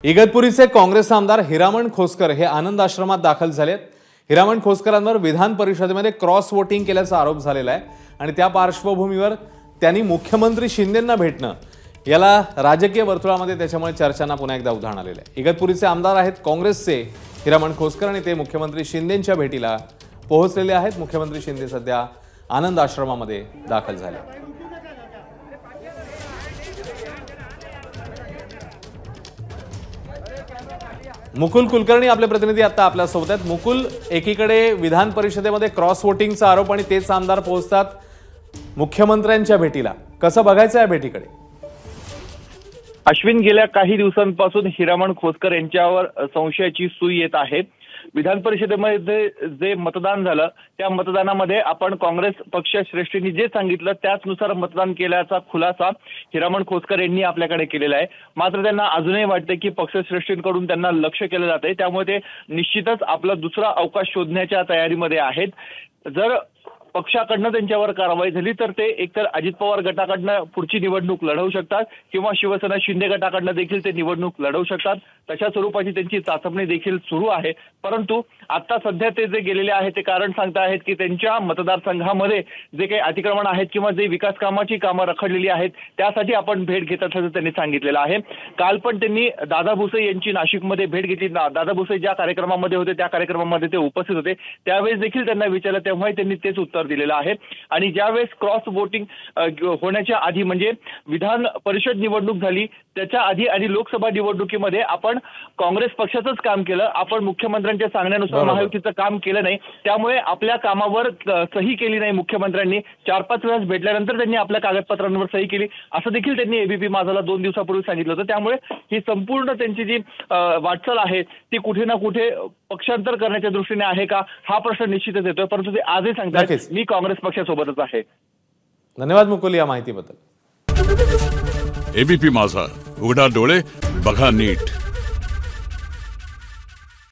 इगतपुरीचे काँग्रेस आमदार हिरामण खोसकर हे आनंद आश्रमात दाखल झालेत। हिरामण खोसकरांवर विधान परिषदेमध्ये क्रॉस वोटिंग केल्याचा आरोप झालेला आहे आणि त्या पार्श्वभूमीवर त्यांनी मुख्यमंत्री शिंदेंना भेटणं याला राजकीय वर्तुळामध्ये त्याच्यामुळे चर्चांना पुन्हा एकदा उधाण आलेलं आहे। इगतपुरीचे आमदार आहेत काँग्रेसचे हिरामण खोसकर आणि ते मुख्यमंत्री शिंदेंच्या भेटीला पोहोचलेले आहेत। मुख्यमंत्री शिंदे सध्या आनंद आश्रमामध्ये दाखल झाले। मुकुल कुलकर्णी आपले प्रतिनिधी आता आपल्या सोबत आहेत। मुकुल, एकीकडे विधान परिषदेमध्ये क्रॉस वोटिंगचा आरोप आणि तेच आमदार पोहोचतात मुख्यमंत्र्यांच्या भेटीला, कसं बघायचं या भेटीकडे? अश्विन, गेल्या काही दिवसांपासून हिरामण खोसकर यांच्यावर संशयाची सूई येत आहे। विधान परिषदेमध्ये जे मतदान झालं त्या मतदानामध्ये आपण काँग्रेस पक्ष श्रेष्ठींनी जे सांगितलं त्याचनुसार मतदान केल्याचा खुलासा हिरामण खोसकर यांनी आपल्याकडे केलेला आहे। मात्र त्यांना अजूनही वाटते की पक्षश्रेष्ठींकडून त्यांना लक्ष केलं जाते, त्यामुळे ते निश्चितच आपला दुसरा अवकाश शोधण्याच्या तयारीमध्ये आहेत। जर पक्षाकडनं त्यांच्यावर कारवाई झाली तर ते एकतर अजित पवार गटाकडनं पुढची निवडणूक लढवू शकतात किंवा शिवसेना शिंदे गटाकडनं देखील ते निवडणूक लढवू शकतात। तशा स्वरूपाची त्यांची चाचपणी देखील सुरू आहे। परंतु आता सध्या ते जे गेलेले आहेत ते कारण सांगता आहेत की त्यांच्या मतदारसंघामध्ये जे काही अतिक्रमण आहेत किंवा जे विकास कामाची कामं रखडलेली आहेत त्यासाठी आपण भेट घेत असल्याचं त्यांनी सांगितलेलं आहे। काल पण त्यांनी दादा भुसे यांची नाशिकमध्ये भेट घेतली। दादा भुसे ज्या कार्यक्रमामध्ये होते त्या कार्यक्रमामध्ये ते उपस्थित होते, त्यावेळेस देखील त्यांना विचारलं तेव्हाही त्यांनी तेच उत्तर दिलेलं आहे। आणि ज्यावेळेस क्रॉस वोटिंग होण्याच्या आधी म्हणजे विधान परिषद निवडणूक झाली त्याच्या आधी आणि लोकसभा निवडणुकीमध्ये आपण काँग्रेस पक्षाचंच काम केलं, आपण मुख्यमंत्र्यांच्या सांगण्यानुसार महायुतीचं काम केलं नाही, त्यामुळे आपल्या कामावर सही केली नाही। मुख्यमंत्र्यांनी 4-5 वेळेस भेटल्यानंतर त्यांनी आपल्या कागदपत्रांवर सही केली असं देखील त्यांनी एबीपी माझाला 2 दिवसापूर्वी सांगितलं होतं। त्यामुळे ही संपूर्ण त्यांची जी वाटचाल आहे ती कुठे ना कुठे पक्षांतर करण्याच्या दृष्टीने आहे का हा प्रश्न निश्चितच येतोय। परंतु ते आजही सांगतात मी काँग्रेस पक्षासोबतच आहे। धन्यवाद मुकुल या माहितीबद्दल। एबीपी माझा, उघडा डोळे बघा नीट।